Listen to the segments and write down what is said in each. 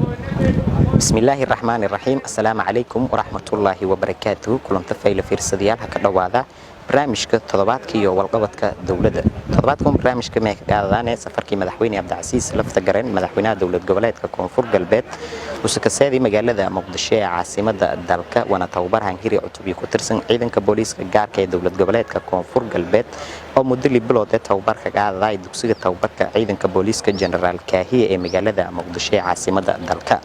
بسم الله الرحمن الرحيم السلام عليكم ورحمة الله وبركاته كلنت فايل fiirsadayaal ka dhawaada barnaamijka toddobaadka iyo walqabadka dawladda toddobaadkan barnaamijka ma ka qaadanaanay safarkii madaxweyne Cabdicasiis lafta garan madaxweynaha dawlad goboleedka Koonfur Galbeed oo ka saadi magaalada Muqdisho ee caasimada dalka wana tababarhan hiri cutub ku tirsan ciidanka booliiska gaarka ee dawlad goboleedka Koonfur Galbeed oo muddo libilood ee tababarka qaaday dugsiga tababarka ciidanka booliiska General Kaahiye ee magaalada Muqdisho ee caasimada dalka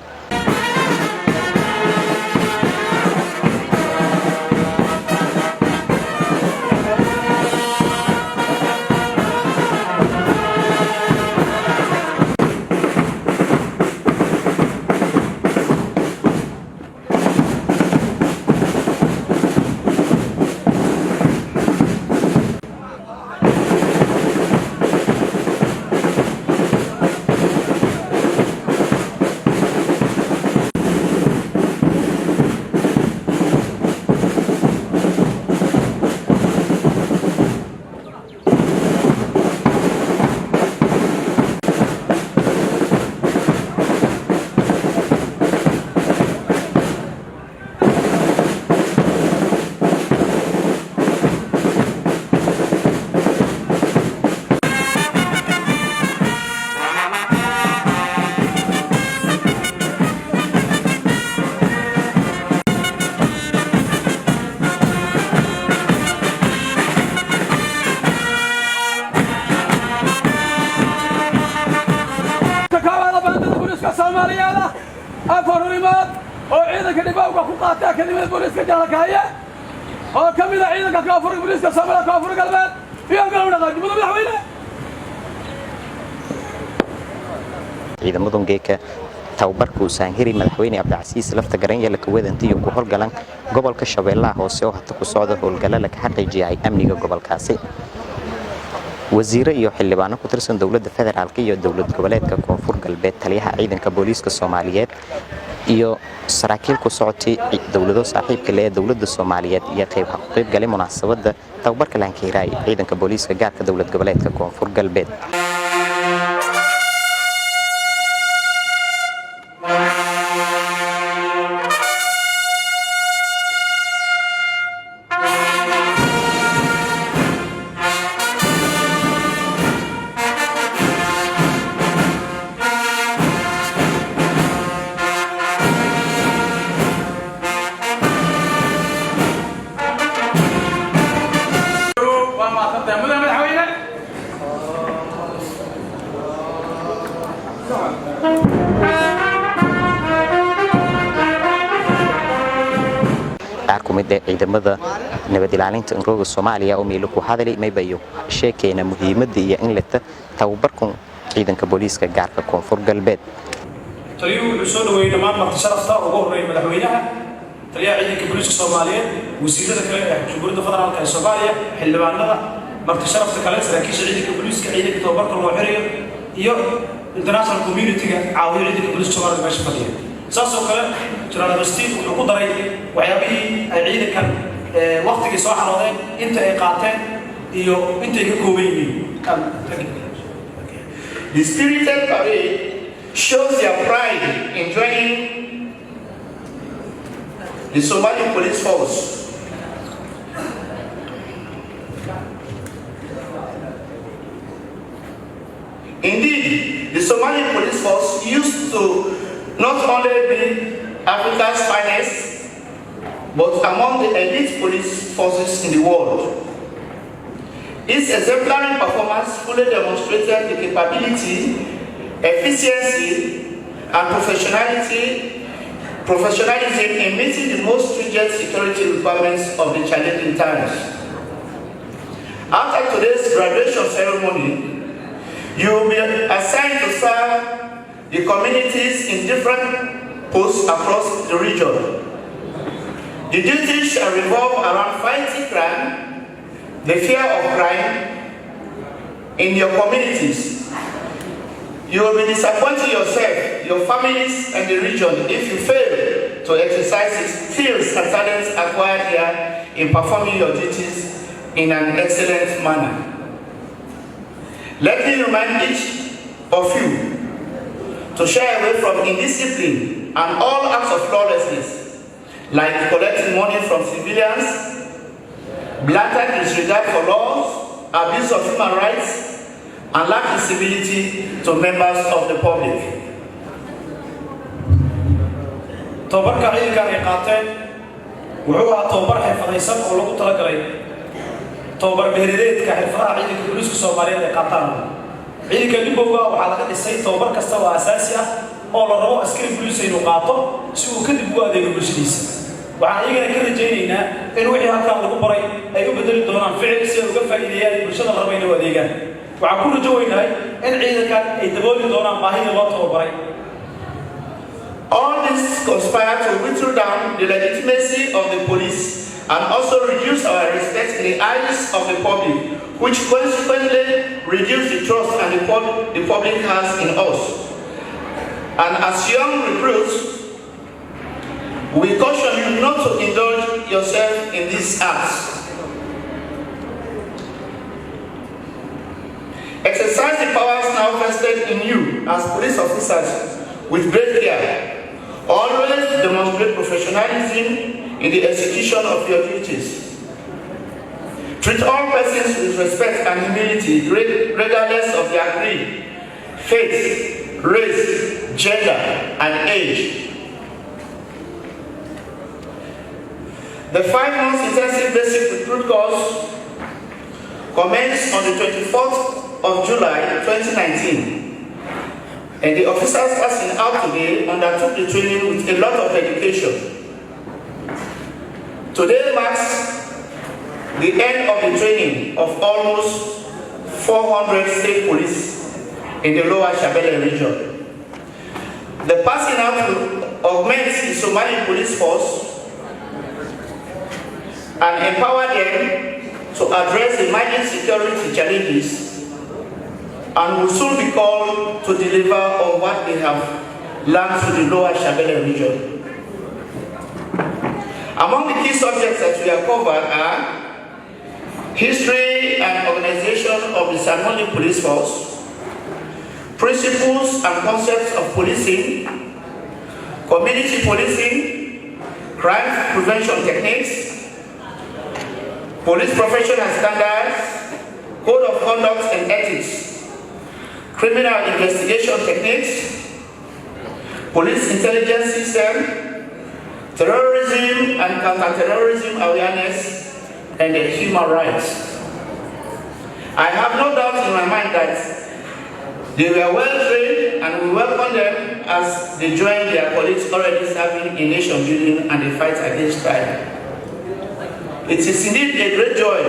أفرمات أو عيدك اللي بقى وقاطع كلمة بوليس كجالة كاية أو كمية عيدك كافر بوليس كسامرة كافر قلبات في أقلنا غادي بدو بحويله إذا مدن جيك tababarku saangiri madaxweyne Cabdicasiis lafta garan yeel ka weedantiyo ku horgalan gobolka Shabeellaha hoose oo hata ku socdo howlgalo la xaqiijiyay amniga gobolkaasi wasiir iyo xildhibaano ku tirsan dawladda federaalka iyo dawlad goboleedka Koonfur Galbeed taliyaha ciidanka booliiska Soomaaliyeed iyo saraakiil ku socotay dawladda saaxiibka leh dawladda Soomaaliyeed iyo qayb galay munaasabada tababarka la hankiray ciidanka booliiska gaarka dawlad goboleedka Koonfur Galbeed ciidamada nabad ilaalinta ururka Soomaaliya oo meelo ku hadalay maybayo sheekayna muhiimadda iyo in la tababarku ciidanka booliiska gaarka Koonfur Galbeed taliyu wuxuu soo dhaweeyay dhammaan marti sharafta ugu horeeyay madaxweynaha taliyaha ciidanka booliiska Soomaaliyeed wasiirada kale ee xukuumadda federaalka ee Soomaaliya xildhibaanada marti sharafta kale saraakiisha ciidanka booliiska ciidanka tababarka loo xiriyo iyo international community-ga caawiyo ciidanka booliiska Soomaaliya meesha fadhiya saasoo kale General Steve wuxuu ku daray waxyaabihii ay ciidankan waqtigii soo xaroodeen inta ay qaateen iyo inta ay ka kooban yihiin The spirited parade shows their pride in joining the Somali police force. Indeed, the Somali police force used to not only be Africa's finest, but among the elite police forces in the world. Its exemplary performance fully demonstrated the capability, efficiency, and professionalism in meeting the most stringent security requirements of the challenging times. After today's graduation ceremony, you will be assigned to serve the communities in different posts across the region. The duties shall revolve around fighting crime, the fear of crime in your communities. You will be disappointing yourself, your families, and the region if you fail to exercise the skills and talents acquired here in performing your duties in an excellent manner. Let me remind each of you to shy away from indiscipline and all acts of lawlessness, like collecting money from civilians, blatant disregard for laws, abuse of human rights, and lack of civility to members of the public. توبرك عيد كان يقاطع وعوها توبر حفظيسان oo lagu tala galay توبر بهريدك حفظها عيد البوليس الصوماليين يقاطعون عيد كليبوغا waxa laga dhisay توبر kasta oo asaasi ah oo la rabo askari boliis inuu qaato si uu kadib u adeego bulshadiisa waxa ayagana ka rajaynaynaa in wixii halkan lagu baray ay u bedeli doonaan ficil si ay uga faa'iideeyaan bulshada la rabo inay adeegaan waxa ku rajaynaynaa in ciidankan ay dabooli doonaan baahida loo tababaray. All this conspire to whittle down the legitimacy of the police and also reduce our respect in the eyes of the public, which consequently reduce the trust and the public has in us. And as young recruits, we caution you not to indulge yourself in these acts. Exercise the powers now vested in you as police officers with great care. Always demonstrate professionalism in the execution of your duties. Treat all persons with respect and humility, regardless of their creed, faith, race, gender, and age. The 5 months intensive basic recruit course commenced on the 24th of July 2019. And the officers passing out today undertook the training with a lot of education. Today marks the end of the training of almost 400 state police in the Lower Shabelle region. The passing out will augment the Somali police force and empower them to address emerging security challenges, and will soon be called to deliver on what they have learned through the Lower Shabelle region. Among the key subjects that we have covered are history and organization of the Somali police force, principles and concepts of policing, community policing, crime prevention techniques, police professional standards, code of conduct and ethics, criminal investigation techniques, police intelligence system, terrorism and counter-terrorism awareness, and human rights. I have no doubt in my mind that they were well trained, and we welcome them as they join their colleagues already serving in nation building and the fight against crime. It is indeed a great joy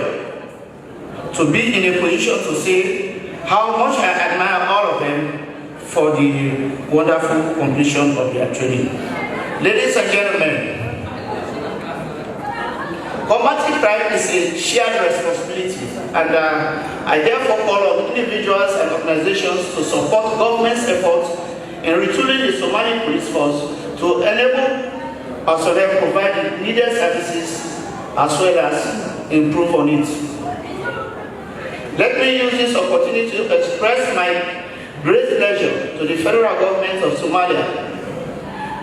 to be in a position to say how much I admire all of them for the wonderful completion of their training. Ladies and gentlemen, combating crime is a shared responsibility, and I therefore call on individuals and organizations to support government's efforts in retooling the Somali police force to enable us to then provide the needed services as well as improve on it. Let me use this opportunity to express my great pleasure to the federal government of Somalia,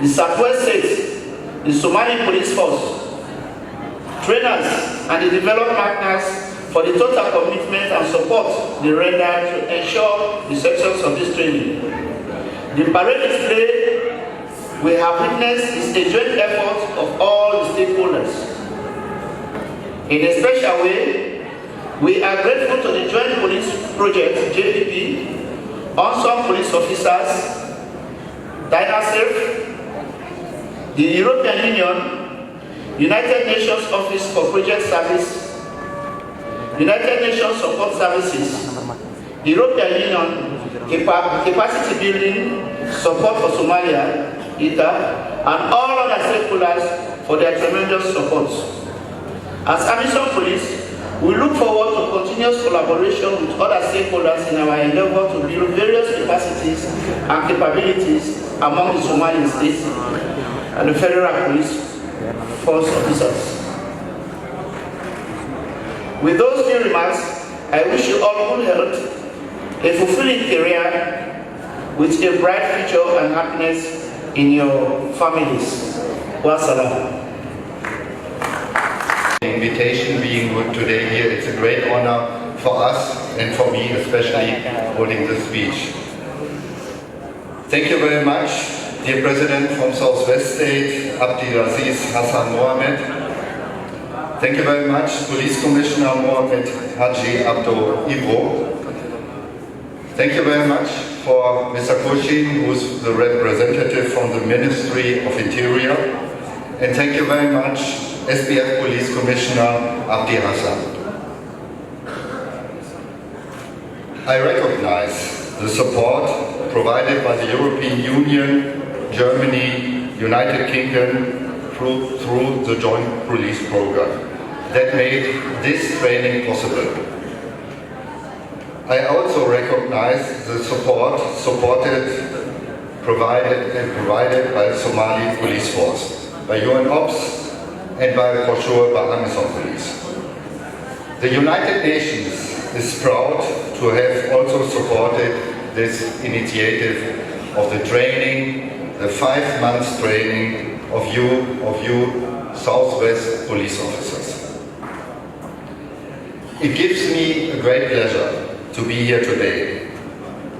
the Southwest States, the Somali Police Force, trainers, and the development partners for the total commitment and support they render to ensure the success of this training. The parade display we have witnessed is a joint effort of all the stakeholders. In a special way, we are grateful to the Joint Police Project, JPP, Unsung Police Officers, DINASERF, the European Union, United Nations Office for Project Service, United Nations Support Services, European Union Capacity Building, Support for Somalia, ITA, and all other stakeholders for their tremendous support. As AMISOM Police, we look forward to continuous collaboration with other stakeholders in our endeavor to build various capacities and capabilities among the Somali states and the federal police force officers. With those few remarks, I wish you all good health, a fulfilling career, with a bright future and happiness in your families. Wassalam. The invitation being today here, it's a great honor for us and for me especially holding this speech. Thank you very much, dear President from Southwest State, Abdelaziz Hassan Mohamed. Thank you very much, Police Commissioner Mohamed Haji Abdo Ibro. Thank you very much for Mr. Koshin, who's the representative from the Ministry of Interior. And thank you very much, SPF Police Commissioner Abdi Hassan. I recognize the support provided by the European Union, Germany, United Kingdom through the Joint Police Program that made this training possible. I also recognize the support provided by the Somali Police Force, by UN Ops, and by, for sure, by Amazon Police. The United Nations is proud to have also supported this initiative of the training, the 5 months training of you Southwest police officers. It gives me a great pleasure to be here today,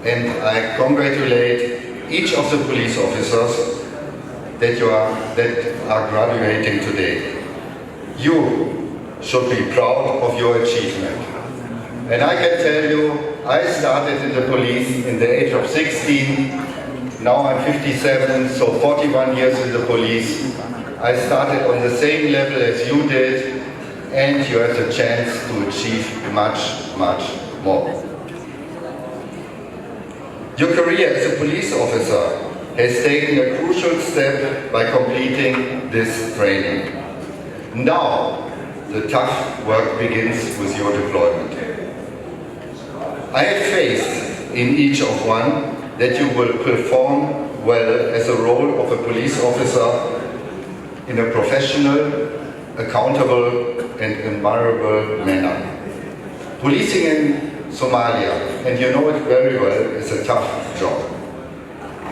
and I congratulate each of the police officers that are graduating today. You should be proud of your achievement. And I can tell you, I started in the police in the age of 16, now I'm 57, so 41 years in the police. I started on the same level as you did, and you had the chance to achieve much, much more. Your career as a police officer has taken a crucial step by completing this training. Now, the tough work begins with your deployment. I have faith in each of one that you will perform well as a role of a police officer in a professional, accountable and admirable manner. Policing in Somalia, and you know it very well, is a tough job.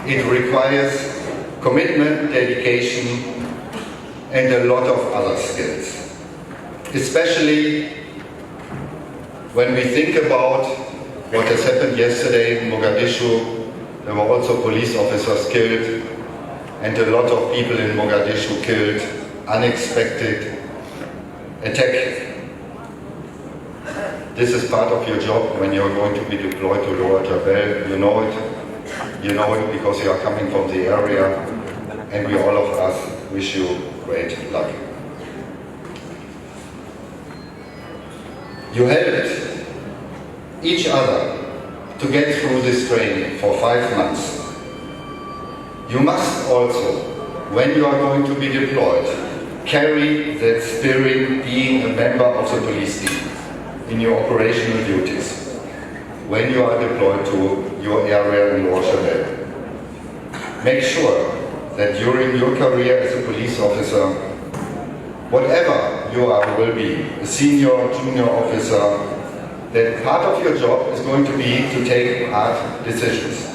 It requires commitment, dedication, and a lot of other skills. Especially when we think about what has happened yesterday in Mogadishu. There were also police officers killed, and a lot of people in Mogadishu killed. Unexpected attack. This is part of your job when you're going to be deployed to Lower Jebel. You know it. You know it because you are coming from the area, and we all of us wish you great luck. You helped each other to get through this training for 5 months. You must also, when you are going to be deployed, carry that spirit being a member of the police team in your operational duties when you are deployed to your area in Lower Jebel. Make sure that during your career as a police officer, whatever you will be, a senior, junior officer, that part of your job is going to be to take hard decisions.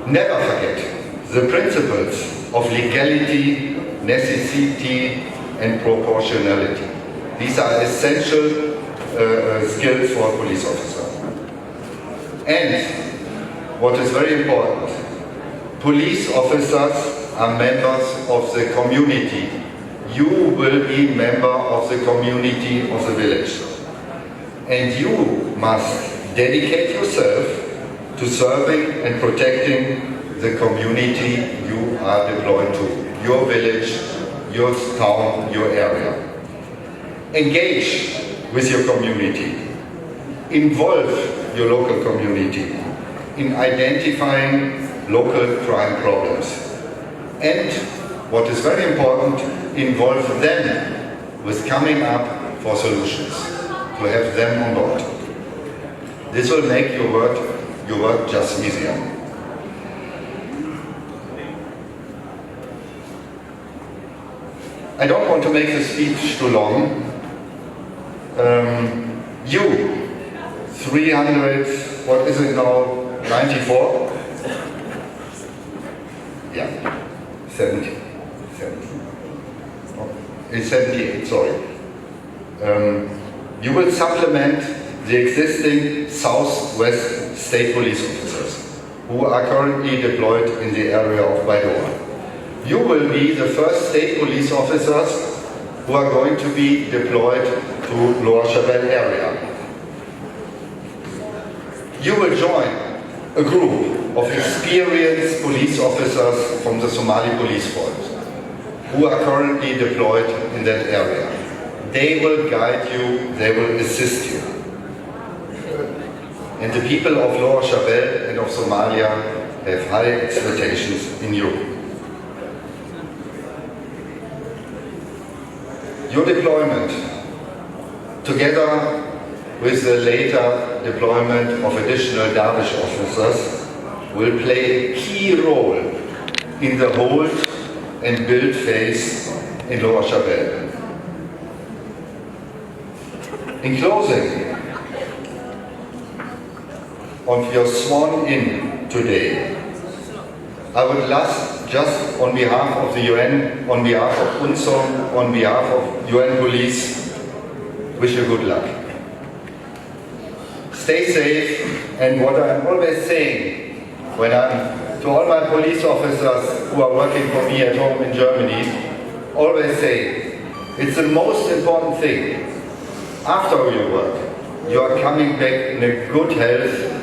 Never forget the principles of legality, necessity, and proportionality. These are essential skills for a police officer. And what is very important, police officers are members of the community. You will be member of the community of the village. And you must dedicate yourself to serving and protecting the community you are deployed to, your village, your town, your area. Engage with your community. Involve your local community in identifying local crime problems. And what is very important, involve them with coming up for solutions, to have them on board. This will make your work just easier. I don't want to make the speech too long. You, 300, what is it now, 94. Yeah, 70. It's 78, sorry. You will supplement the existing Southwest State Police officers who are currently deployed in the area of Baidoa. You will be the first state police officers who are going to be deployed to Lower Shabelle area. You will join a group of experienced police officers from the Somali Police Force who are currently deployed in that area. They will guide you, they will assist you. And the people of Lower Shabelle and of Somalia have high expectations in you. Your deployment, together with the later deployment of additional Darwish officers, will play a key role in the hold and build phase in Lower Shabelle. In closing, on your sworn in today, I would just on behalf of the UN, on behalf of UNSOM, on behalf of UN Police, wish you good luck. Stay safe, and what I'm always saying when I'm to all my police officers who are working for me at home in Germany, always say, it's the most important thing. After your work, you are coming back in a good health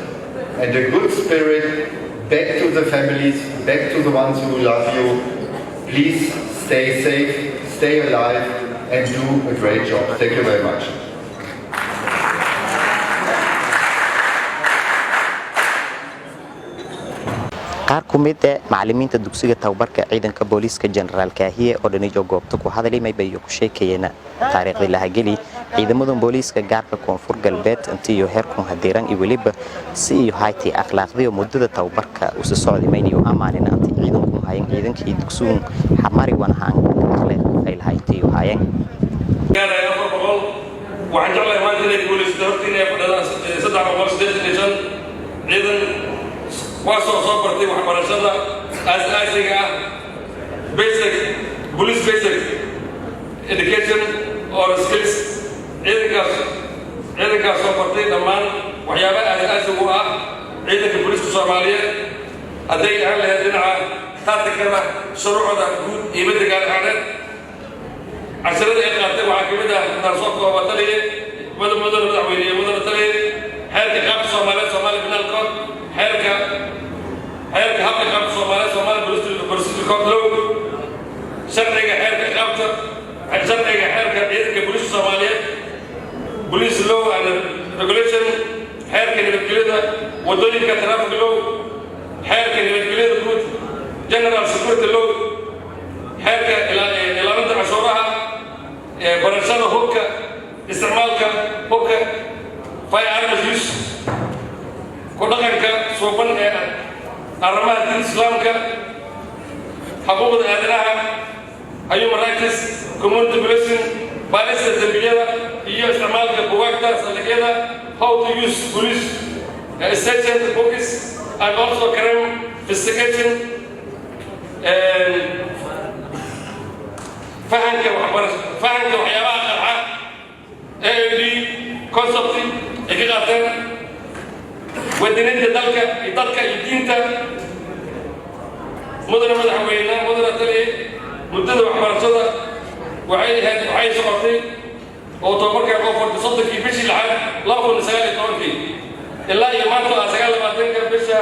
and a good spirit, back to the families, back to the ones who love you. Please stay safe, stay alive, and do a great job. Thank you very much. qaar ku mid ah macallimiinta dugsiga tababarka ciidanka booliiska General Kaahiye oo dhanijo goobta ku hadalay may bayo ku sheekayeen taariikhdii la hageli ciidamada booliiska gaarka koonfur galbeed intii heerkun hadiran iyo waliba si iyo hayti akhlaaqdii muddada tababarka u soo socday mayniyo amaanin antii ciidanku hayeen ciidankii dugsigu xamari wanahan kale ay lahayti iyo hayeen waxaan jeclahay maanta inay booliiska hortiin ay fadhiyaan 385 ciidan واسو صبرتي وحبرشنا أساسية basic police basic education or skills إذا صبرتي دمان وحيابا أساسي هو إذا البوليس الصومالية أدي على هذه تاتكنا شروع هذا يبدأ قال عدد عشرة إقامة وعقبة نرصق وبطلي مدن دعوية مدن تلي حركة قاب الصومالي من الكون حركة حق قاب الصومالي بروسيس الكونتلو شرعي حركة قابته شرعي حركة إذا بوليس الصومالية بوليس لو and regulation حركة نبكليدا ودولي كترافق لو حركة نبكليدا كود general security لو حركة إلى منطقة عشورها برشانة هوكا استعمالك هوكا فاي arms use كودكانك سوبن أرمى الإسلام كا حقوق الأدنى أيوم راكز community policing باليس التنبيه هي استعمال كبواكتا سلكيدا how to use police station focus and also crime investigation فهمك وحيابات الحق AAD concept إكيداتين ودينين دالك يدينتا مدن مدحوينا مدن تلي مدد وحبرشده وعي سقطي او تبرك قفر تصدق بشي لحد لا هو نسال تونكي الا يماتو اسغال باتنك بشا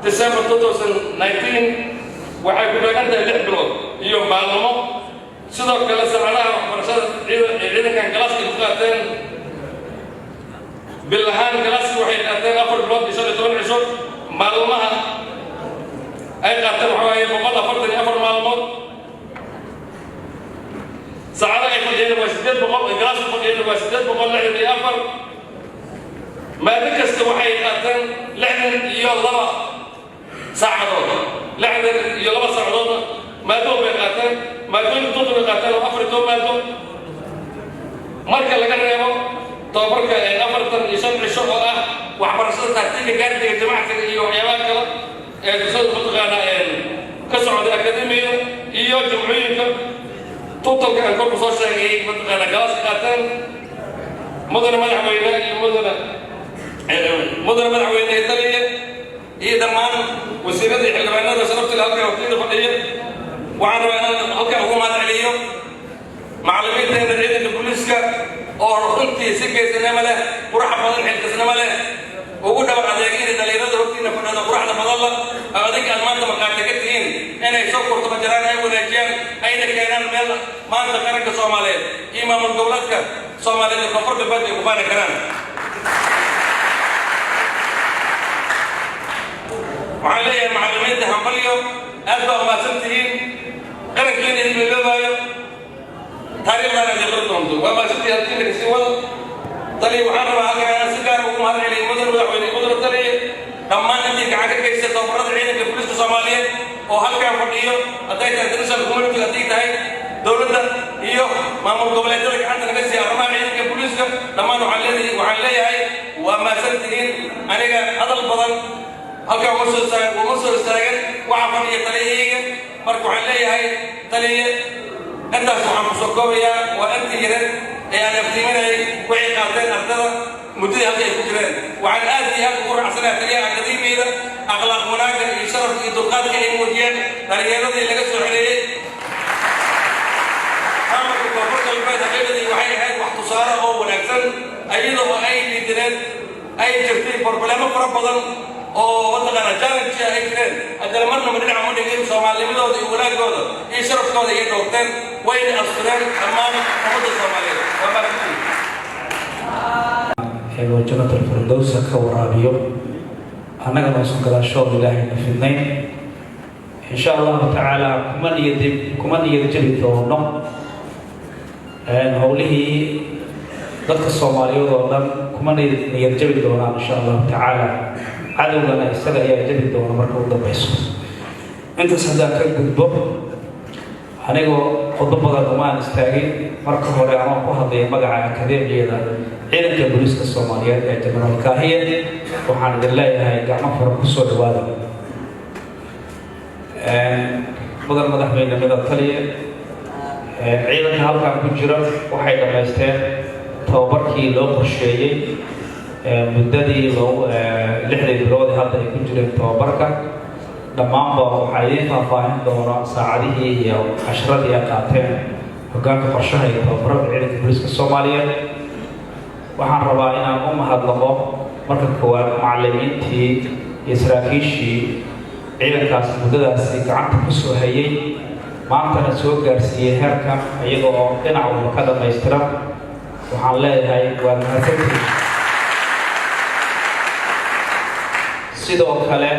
ديسمبر 2019 waxay ku dhaqantahay 6 bilood iyo maalmo sidoo kale saacadaha waxbarashada ciidankan galaaska ku qaateen bilahan galaaska waxay qaateen 4 bilood iyo 12 cisho maalmaha ay qaateen waxa weeye 144 maalmood ساعات يفضل وسدد بقول إجراء يفضل وسدد بقول لعن أفر ما ذكرت وحي قاتل لعن يلا ساعدون لعن يلا ساعدون ما دوم قاتل ما دوم توم قاتل أفر توم ما دوم مركز لقنا يبغى تبرك أفر تن يسمع الشغل waxbarashada taagtiga gaardiga jamacsiga iyo waxyaabaha kale ee dugsiga mataqaana ka socda akademiga iyo jamciyinka totalka aan kor soo sheegay mataqaana gaas qaataan mudane madaxweyne iyo mudane madaxweyne taliye iyo dhammaan wasiirada iyo xildhibaanada sharafta leh halka waqtiga fadhiya waxaan rabaa inaan halka ugu mahadceliyo macallimiinteena ciidanka booliiska oo runtii si geesinimo leh qurax badan xilkasnimo leh ugu dhabar adeegayna dhalinyarada hortiina fadhida quraxda badan la adinka aad maanta maqaata ka tihiin inay soo kurtaba jiraan ay wanaajiyaan ayna keenaan meel maanta qaranka soomaaliyeed iyo maamul goboleedka soomaaliyeed ee koonfurta badda ay ku faani karaan waxaan leeyahay macallimiinta hambalyo aad baa umahadsan tihiin qarankiina idin biloobayo taariikhdaana idin qori doonto waa mahadsantihiin halkiina kasii wada taliya waxaan rabaa halkan inaan si gaar ugu mahadceliyo mudane madaxweyne mudane taliya dhammaan intii gacan ka geysta tababarada ciidanka booliiska soomaaliyeed oo halkan fadhiyo hadday tahay international community haddii tahay dowladda iyo maamul goboleedyada gacanta naga siiya arrimaha ciidanka booliiska dhammaan waxaan leeyahay waa mahadsantihiin aniga hadal badan halkan uma soo istaagan waxaa fadhiya taliyahayga marka waxaan leeyahay taliye intaas waxaan ku soo koobayaa waa intii yareed ee aan aftiiminayay waxay qaateen ardada muddadii halka ay ku jireen waxaan aad iyo aad ugu raacsanahay taliyaha akademiyada akhlaaq wanaagga iyo sharafka iyo dulqaadka ay muujiyeen dhalinyaradii laga soo xeleeyey maamulka koonfur galbeed haqiiqadii waxay ahayd wax tusaale oo wanaagsan iyada oo ay liidineed ay jirtay problemo fara badan oo mataqaana challenge ay jireen haddana marnaba dhinaca ma dhigin soomaalinimadooda iyo wanaagooda iyo sharafkooda ayay dhoogteen wayna astureen dhammaan ummadda soomaaliyeed waa mahadsantihiin وجنة الفردوس كورابيو أنا كنا سكر شغل الله نفذنين إن شاء الله تعالى كمان يدجل ثورنا هوله ضد الصومالي وضعنا كمان يدجل ثورنا إن شاء الله تعالى عدو لنا يستدعي يدجل ثورنا مركب ضبيس أنت صدق الجذب أنا خطبة الرومان استاجي مركب وريعان وهذا مجمع أكاديمية ciidanka booliiska Soomaaliyeed ee General Kaahiye waxaan idin leeyahay gacmo fara ku soo dhawaada mudan madaxweyne midab taliye ciidanka halkan ku jira waxay dhameysteen tababarkii loo qorsheeyay muddadii loo 6 bilood hadda ay ku jireen tababarka dhammaanba waxay idin faahfaahin doonaa saacadihii iyo casharadii ay qaateen hoggaanka qorshaha iyo tababarada ciidanka booliiska Soomaaliyeed waxaan rabaa inaan u mahadnaqo marka koowaad macallimiintii iyo saraakiishii ciidankaas muddadaasi gacanta ku soo hayay maantana soo gaarsiiyey heerka iyagoo dhinac walba ka dhamaystiran waxaan leeyahay waa mahadsantihiin sidoo kale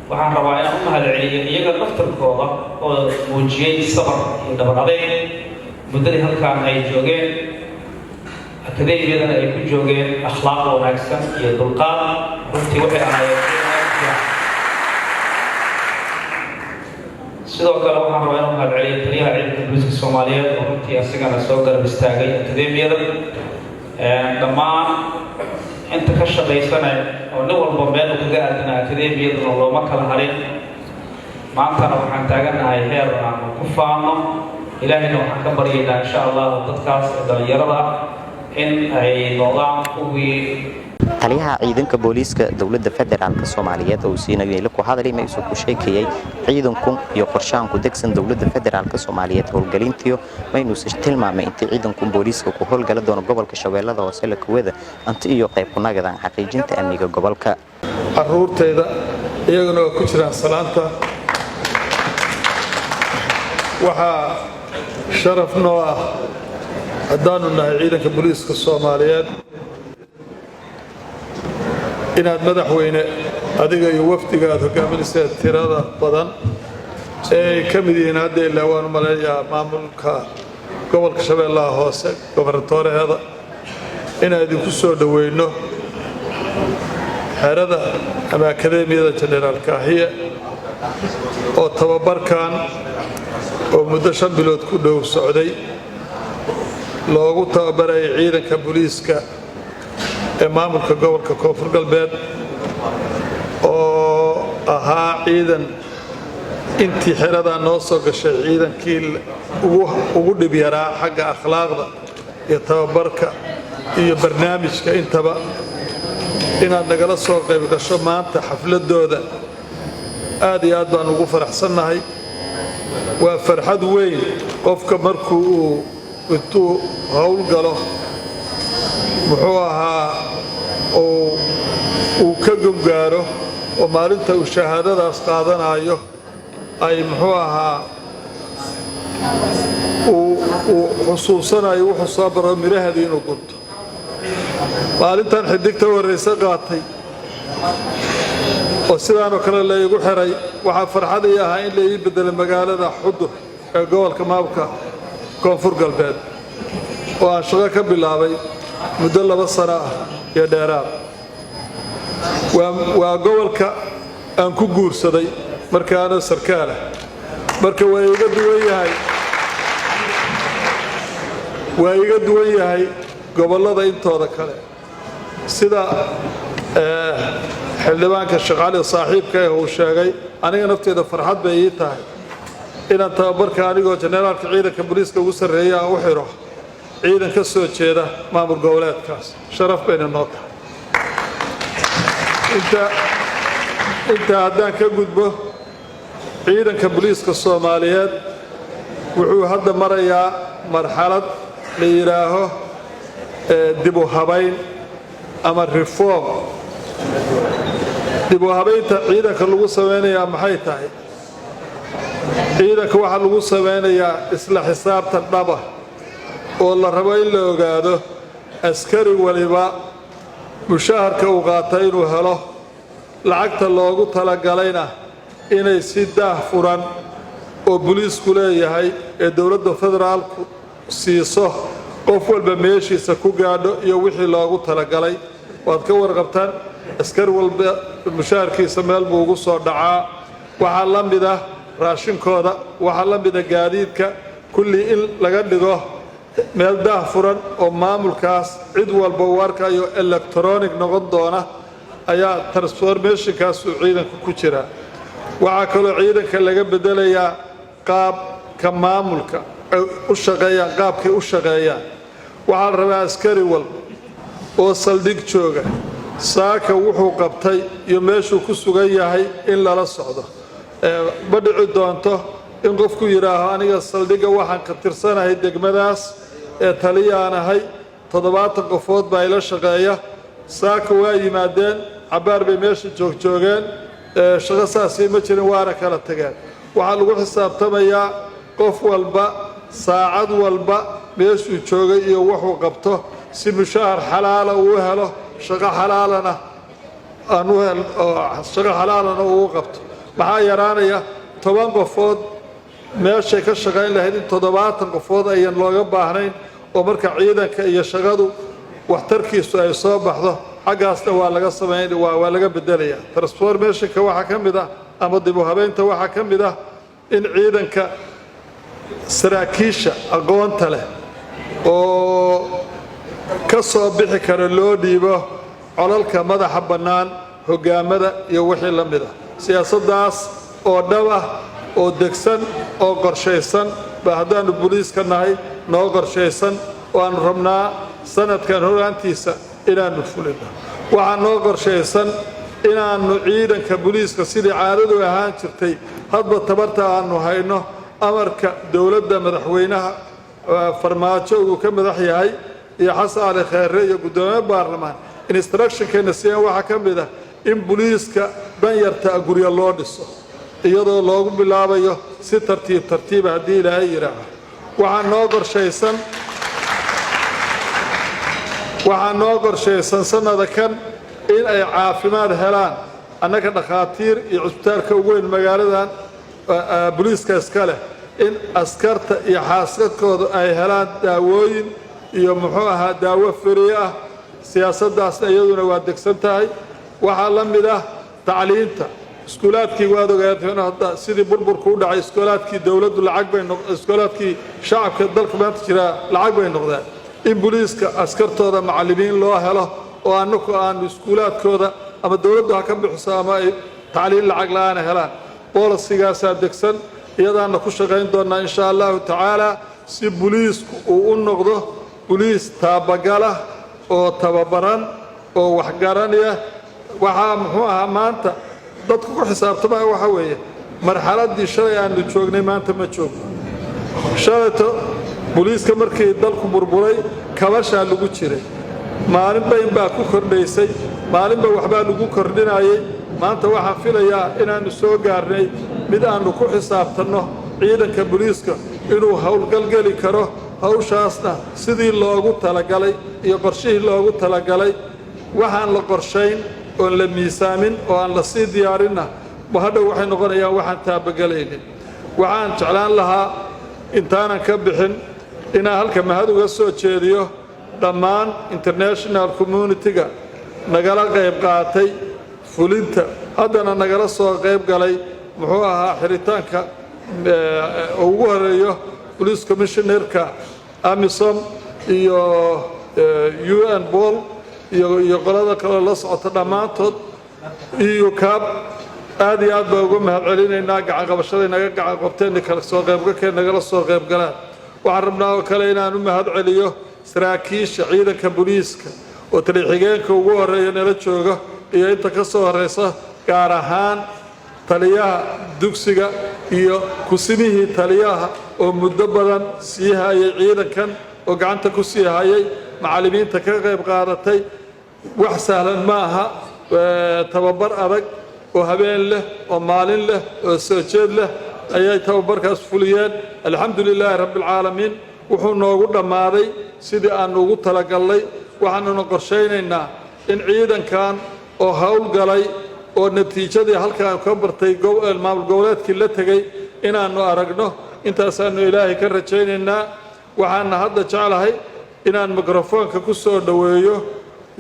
waxaan rabaa inaan u mahadceliyo iyaga naftarkooda oo muujiyey sabar iyo dhabar adeeg muddadii halkaan ay joogeen akademiyadana ay ku joogeen akhlaaq wanaagsan iyo dulqaad runtii waxay ahaayeen sidoo kale waxaan rabaa inaan mahadceliyo taliyaha ciidanka booliiska Soomaaliyeed oo runtii asagana soo garab istaagay akademiyada dhammaan inta ka shaqaysanay oo nin walba meel uu kaga aadanaa akademiyaduna looma kala harin maantana waxaan taaganahay heer aan ku faano ilaahayna waxaan ka baryaynaa insha Allah dadkaas dhalinyarada in ay noqdaan kuwii taliyaha ciidanka booliiska dawladda federaalka Soomaaliyeed oo siinayay ku hadalay ma isoo ku sheekayay ciidanku iyo qorshaanku degsan dawladda federaalka Soomaaliyeed howlgelintiyo maynu si tilmaamay intii ciidanku booliiska ku howlgala doono gobolka Shabeellada Hoose la kuwada anti iyo qayb ku nagadan xaqiijinta amniga gobolka aruurteeda iyaguna ku jiraan salaanta waxa sharaf noo ah haddaanu nahay ciidanka booliiska Soomaaliyeed inaad madaxweyne adiga iyo wafdigaad hogaaminaysa tirada badan ee ka mid yihiin hadda ilaa waan maleeyaa maamulka gobolka Shabeellaha Hoose gobornatooreeda inaad idinku soo dhaweyno xerada ama akademiyada General Kaahiye oo tababarkan oo muddo 5 bilood ku dhow socday loogu tababaray ciidanka booliiska ee maamulka gobolka koonfur galbeed oo ahaa ciidan intii xeradaa noo soo gashay ciidankii ugu dhib yaraa xagga akhlaaqda iyo tababarka iyo barnaamijka intaba inaad nagala soo qayb gasho maanta xafladooda aad iyo aad baan ugu faraxsannahay waa farxad weyn qofka markuu intuu hawl galo muxuu ahaa uu ka gobgaaro oo maalinta uu shahaadadaas qaadanayo ay muxuu ahaa uu xusuusanayo wuxuu soo baro miraheedii inuu gunto maalintan xidigta horraysa qaatay oo sidaanoo kale laygu xiray waxaa farxad ii ahaa in la ii beddelay magaalada xudur ee gobolka maamulka koonfur galbeed oo aan shaqo ka bilaabay muddo 2 sano ah iyo dheeraad waa gobolka aan ku guursaday markaana sarkaala marka waa iga duwan yahay gobollada intooda kale sida xildhibaanka shaqaale saaxiibka uu sheegay aniga nafteeda farxad bay ii tahay inaan tababarka anigoo generaalka ciidanka booliiska ugu sarreeya aan u xiro ciidan ka soo jeeda maamul goboleedkaas sharaf bayna noo tahay inta haddaan ka gudbo ciidanka booliiska Soomaaliyeed wuxuu hadda marayaa marxalad la yiraaho dib u habayn ama reform dib u habaynta ciidanka lagu sameynayaa maxay tahay ciidanka waxa lagu sameynayaa isla xisaabtan dhaba oo la rabo in la ogaado askari waliba mushaharka uu qaatay inuu helo lacagta loogu talagalayna inay si daahfuran oo booliisku leeyahay ee dowladda federaalku siiso qof walba meeshiisa ku gaadho iyo wixii loogu talagalay waad ka warqabtaan askar walba mushaharkiisa meel buu ugu soo dhacaa waxaa la mid ah raashinkooda waxaa la mid ah gaadiidka kulli in laga dhigo meel daahfuran oo maamulkaas cid walba uu arkayo electronic noqon doona ayaa transformationkaas uu ciidanka ku jira waxaa kaloo ciidanka laga bedelayaa qaabka maamulka u shaqeeyaan qaabkay u shaqeeyaan waxaa la rabaa askari walba oo saldhig jooga saaka wuxuu qabtay iyo meeshuu ku sugan yahay in lala socdo ma dhici doonto in qofku yidhaaho aniga saldhigga waxaan ka tirsanahay degmadaas ee taliyaanahay 70 qofood baa ila shaqeeya saaka waa yimaadeen cabaar bay meesha joogeen shaqo saasii ma jirin waana kala tageen waxaa lagu xisaabtamayaa qof walba saacad walba meeshuu joogay iyo wuxuu qabto si mushahar xalaala uu helo shaqo xalaalana uu qabto maxaa yaraanaya 10 qofood meeshay ka shaqayn lahayd in 70 qofood ayaan looga baahnayn oo marka ciidanka iyo shaqadu waxtarkiisu ay soo baxdo xaggaasna waa laga sameeyay waa laga bedelayaa transformationka waxa ka mid ah ama dib u habeynta waxa ka mid ah in ciidanka saraakiisha aqoonta leh oo ka soo bixi kara loo dhiibo colalka madaxa bannaan hogaamada iyo wixii la mid ah siyaasadaas oo dhab ah oo degsan oo qorshaysan baa haddaanu booliiska nahay noo qorshaysan oo aan rabnaa sanadkan horaantiisa inaanu fulino waxaa noo qorshaysan inaanu ciidanka booliiska sidii caadadu ahaan jirtay hadba tabarta aanu hayno amarka dowladda madaxweynaha farmaajo uu ka madax yahay iyo xasan cali khayre iyo gudoomiye baarlamaan instructionkeena siiyaan waxaa ka mid ah in booliiska danyarta guryo loo dhiso iyadoo loogu bilaabayo si tartiib haddii ilaahay yidhaaho waxaa noo qorshaysan sanada kan in ay caafimaad helaan annaga dhakhaatiir iyo cusbitaalka ugu weyn magaaladan booliiska iska leh in askarta iyo xaaskadkooda ay helaan daawooyin iyo muxuu ahaa daawo fariye ah siyaasaddaasna iyaduna waa degsan tahay waxaa la mid ah tacliinta iskuulaadkii waad ogaatay hadda sidii burburku u dhacay iskuulaadkii dowladdu iskuulaadkii shacabka dalka maanta jira lacag bay noqdeen in booliiska askartooda macallimiin loo helo oo annagu aanu iskuulaadkooda ama dowladdu ha ka bixiso ama ay tacliin lacag la'aana helaan boolistigaasaa degsan iyadaana ku shaqayn doonnaa insha allahu tacaala si buliisku uu u noqdo buliis taabagala oo tababaran oo waxgaranaya waxaa muxuu ahaa maanta dadku ku xisaabtamaya waxa weeye marxaladdii shalay aanu joognay maanta ma joogno shalayto buliiska markii dalku burburay kabashaa lagu jiray maalinba inbaa ku kordhaysay maalinba waxbaa lagu kordhinayay maanta waxaan filayaa inaannu soo gaarnay mid aannu ku xisaabtanno ciidanka buliiska inuu howlgalgeli karo hawshaasna sidii loogu talagalay iyo qorshihii loogu talagalay waxaan la qorshayn oon la miisaamin oo aan la sii diyaarinna hadhow waxay noqonayaan waxaan taabagelaynin waxaan jeclaan lahaa intaanan ka bixin inaan halka mahad uga soo jeediyo dhammaan international community-ga nagala qayb qaatay fulinta haddana nagala soo qayb galay muxuu ahaa xiritaanka ugu horeeyo police commissionerka amisom iyo UN bol iyo qolada kale la socota dhammaantood iyo kaab aad iyo aad baa uga mahad celinaynaa gacan qabashaday naga gacan qabteen kala soo qaybgalkeen nagala soo qayb galaan waxaan rabnaa oo kale inaan u mahad celiyo saraakiisha ciidanka booliiska oo taliya-xigeenka ugu horeeya nala jooga iyo inta ka soo horeysa gaar ahaan taliyaha dugsiga iyo kusimihii taliyaha oo muddo badan sii hayay ciidankan oo gacanta ku sii hayay macallimiinta ka qayb qaadatay wax sahlan ma aha tababar adag oo habeen leh oo maalin leh oo soo jeed leh ayay tababarkaas fuliyeen alxamdulilaahi rabbilcaalamiin wuxuu noogu dhammaaday sidii aan ugu talagalnay waxaanuna qorshaynaynaa in ciidankan oo howlgalay oo natiijadii halkaan ka bartay maamul goboleedkii la tegey inaannu aragno intaasaannu ilaahay ka rajaynaynaa waxaana hadda jeclahay inaan mikrofoonka ku soo dhoweeyo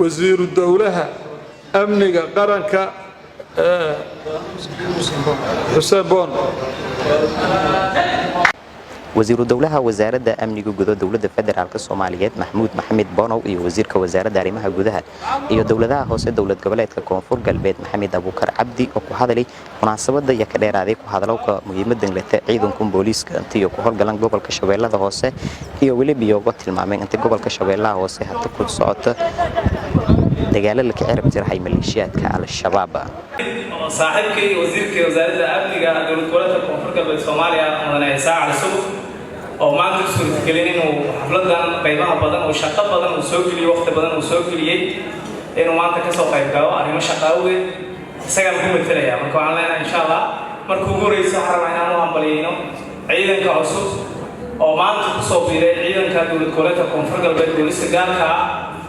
wasiiru dowlaha amniga qaranka xuseen boon wasiiru dowlaha wasaaradda amniga gudaha dowladda federaalka Soomaaliyeed Maxamuud Maxamed Bonow iyo wasiirka wasaaradda arrimaha gudaha iyo dowladaha hoose dowlad goboleedka Koonfur Galbeed Maxamed Abuukar Cabdi oo ku hadalay munaasabada iyo ka dheeraaday ku hadalka muhiimadda leh ciidanka booliiska intii ku howlgalan gobolka Shabeellaha Hoose iyo waliba iyaga tilmaamay intii gobolka Shabeellaha Hoose hadda ku socota dagaalada la kicirab jiray maleeshiyaadka al-shabaab saaxiibkay wasiirka wasaaradda amniga dowlad goboleedka Koonfur Galbeed Soomaaliya mudane Saacal Suuf oo maanta suurtagelin inuu xafladan qaybaha badan oo shaqo badan uu soo geliyo waqti badan uu soo geliyay inuu maanta ka soo qayb galo arrimo shaqaawe isaga ku metelaya marka waxaan leenahay insha Allah markuu ugu horeyso xarama inaan u hambaliyayno ciidanka cusub oo maanta ku soo biiray ciidanka dowlad goboleedka Koonfur Galbeed booliska gaarka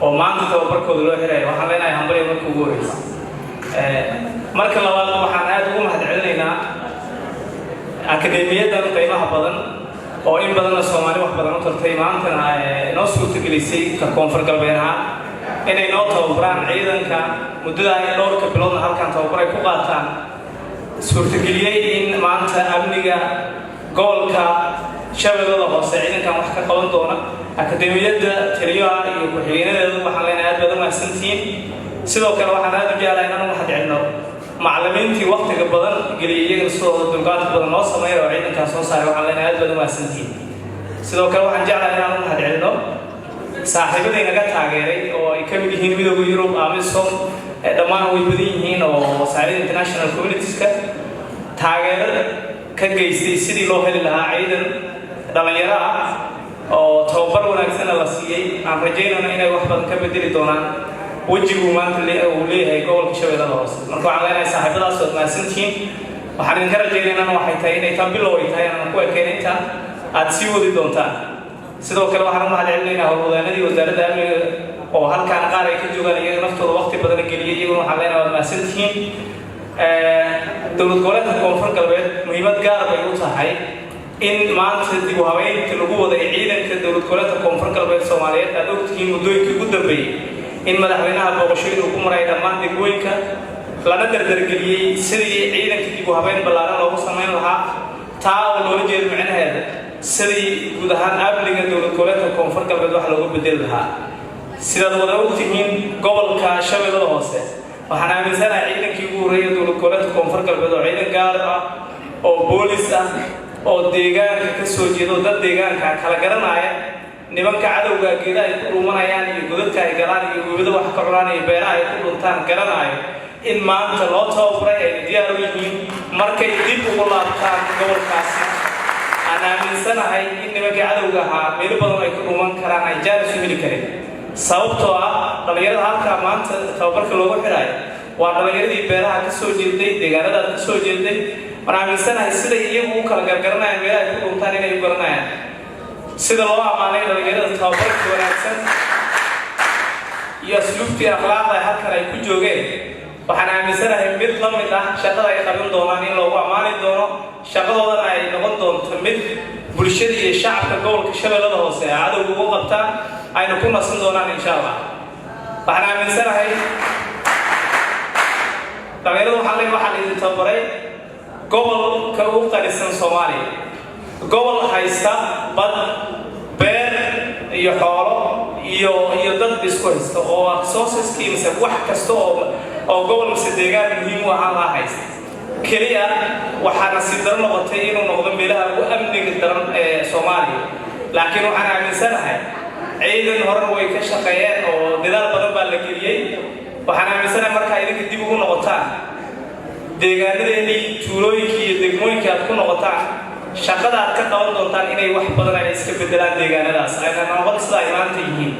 oo maanta tababarkooda loo xiray waxaan leenahay hambaliyo markuu ugu horeyso marka labaad waxaan aad ugu mahad celinaynaa akademiyadan qaybaha badan oo in badan Soomaali wax badan u tartay maantana noo suurtagelisay ka Koonfur Galbeed inay noo tababaraan ciidanka muddada ay dhowrka bilood halkan tababar ay ku qaataan suurtageliyay in maanta amniga gobolka Shabeellaha Hoose ciidankan wax ka qaban doona akademiyada taliyaha iyo ku-xigeenadeedu waxaan leenahay aad baad u mahadsantihiin sidoo kale waxaan aad u jeclahay inaan wax celino macallimiintii waqtiga badan geliyay iyaga soo dulqaad badan noo sameeyay oo ciidanka soo saaray waxaan leenahay aad baad u mahadsantihiin sidoo kale waxaan jeclahay inaan wax celino saaxiibadayna naga taageeray oo ay ka mid yihiin midowga Yurub amisom dhammaan way badan yihiin oo saaxiibada international communities-ka taageerada ka geystay sidii loo heli lahaa ciidan dhalinyaro ah oo tababar wanaagsan la siiyay aan rajaynayno inay wax badan ka bedeli doonaan wajigu maanta uu leeyahay gobolka Shabeellaha Hoose marka waxaan leenahay saaxiibadaas oo mahadsantihiin waxaan idin ka rajaynaynaa waxay tahay inay tan bilow ay tahay aan ku ekeeninta aad sii wadi doontaan sidoo kale waxaan mahad celinaynaa howlwadeennadii wasaaradda amniga oo halkaan qaar ay ka joogaan iyaga naftooda waqti badan geliyay iyaguna waxaan leenahay waad mahadsantihiin dowlad goboleedka Koonfur Galbeed muhiimad gaar ah ay u tahay in maanta dib u habeynta lagu wada ciidanka dowlad goboleedka Koonfur Galbeed Soomaaliyeed aad ogtihiin muddooyinkii ugu dambeeyay in madaxweynaha booqashooyin uu ku maray dhammaan degmooyinka lana dardargeliyay sidii ciidanka dib u habeyn ballaaran loogu sameyn lahaa taa oo loola jeedo macnaheeda sidii guud ahaan amniga dowlad goboleedka Koonfur Galbeed wax loogu bedeli lahaa sidaad wada ogtihiin gobolka shabeellada hoose waxaan aaminsanahay ciidankii ugu horreeyay dowlad goboleedka koonfur galbeed oo ciidan gaar ah oo boolis ah oo deegaanka ka soo jeedo dad deegaanka kala garanaya nimanka cadowga geedaha ay ku dhuumanayaan iyo godadka ay galaan iyo gubada wax ka cunaan iyo beeraha ay ku dhuntaan garanayo in maanta loo tababaray ay diyaar u yihiin markay dib ugu laabtaan gobolkaasi aan aaminsanahay in nimanka cadowga ahaa meelo badan ay ku dhuuman karaan ay jaaris u heli kareen sababtoo ah dhalinyarada halkaa maanta tababarka loogu xidhayo waa dhalinyaradii beeraha ka soo jeeday deegaanadaad ka soo jeeday waan aaminsanahay siday iyagu u kala gargaranayaan meelaha ay ku dhuntaan inay u garanayaan sida loo ammaanay dhalinyarada tababarka wanaagsan iyo asluubtii akhlaaqda halkan ay ku joogeen waxaan aaminsanahay mid la mid ah shaqada ay qaban doonaan in loogu ammaani doono shaqadoodana ay noqon doonto mid bulshada iyo shacabka gobolka shabeellada hoose ee cadowga ugu qabtaan ayna ku nasan doonaan insha allah waxaan aaminsanahay dhalinyarada waxaa idin tababaray gobolka ugu qanisan soomaaliya gobol haysta bad beer iyo xoolo iyo dad isku haysta oo resourceski mise wax kasta oo gobol mise deegaan muhiim u ahaan laha haysta keliya waxaana si daran noqotay inuu noqdo meelaha ugu amniga daran ee soomaaliya laakiin waxaan aaminsanahay ciidan horena way ka shaqeeyeen oo dadaal badan baa la geliyey waxaan aaminsanahay markaa idinka dib ugu noqotaan deegaanadeennii tuulooyinkii iyo degmooyinkii aad ku noqotaan shaqada aad ka qaban doontaan inay wax badan ay iska bedelaan deegaanadaas ayna noqon sida ay maanta yihiin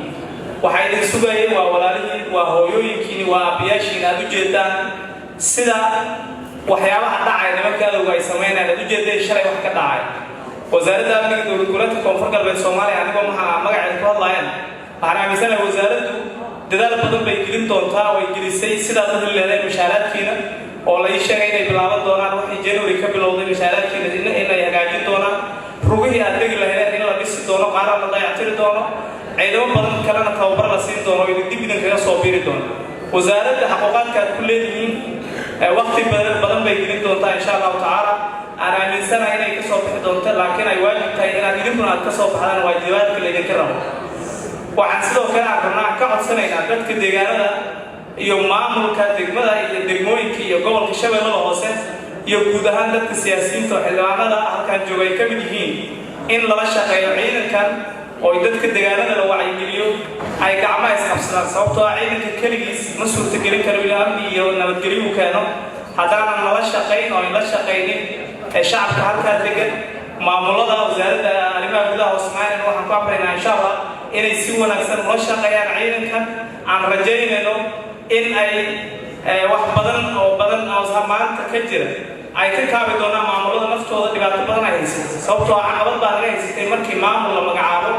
waxaa idin sugayeen waa walaalihiin waa hooyooyinkiini waa aabbiyaashiin aad u jeedaan sida waxyaabaha dhacay nimanka adowga ay samaynayaan aad u jeedeen shalay wax ka dhacay wasaaradda amniga dowlad goboleedka koonfur galbeed soomaaliya anigoo maxaa magaceeda ku hadlayaan waxaan aaminsanahay wasaaraddu dadaal badan bay gelin doontaa way gelisay sidaad u heli leedeen mushaaraadkiina oo la ii sheegay inay bilaaban doonaan waxay january ka bilowday mushaaraadkiina inay hagaajin doonaan rugihii aad degi lahaydeen in la dhisi doono qaaraan la dayactiri doono ciidamo badan kalena tababar la siin doono oo dib idinkaga soo biiri doono wasaaradda xaquuqaadka aad ku leedihiin waqti badan bay gelin doontaa insha allahu tacaala aan aaminsanahay inay kasoo bixi doonto laakiin ay waajib tahay inaad idinkuna aad kasoo baxdaan waajibaadka laydinka rabo waxaan sidoo kale aan rabnaa ka codsanaynaa dadka deegaanada iyo maamulka degmada iyo degmooyinka iyo gobolka shabeellada hoose iyo guud ahaan dadka siyaasiyiinta oo xildhibaanada halkan jooga ay ka mid yihiin in lala shaqeeyo ciidankan oo dadka deegaanada la wacyigeliyo ay gacmaha isqabsadaan sababtoo ah ciidanka keligiis ma suurtagelin karo ilaa amni iyo nabadgelyo u keeno haddaanan nala shaqayn oo la shaqaynin ee shacabka halkaa degan maamulada wasaaradda arrimaha gudaha Soomaaliya waxaan ku abraynaa insha Allah inay si wanaagsan ula shaqeeyaan ciidankan aan rajaynayno in ay wax badan oo maanta ka jira ay ka kaabi doonaan maamulada naftooda dhibaato badan ay haysatay sababtoo ah caqabad baa laga haysatay markii maamul la magacaabo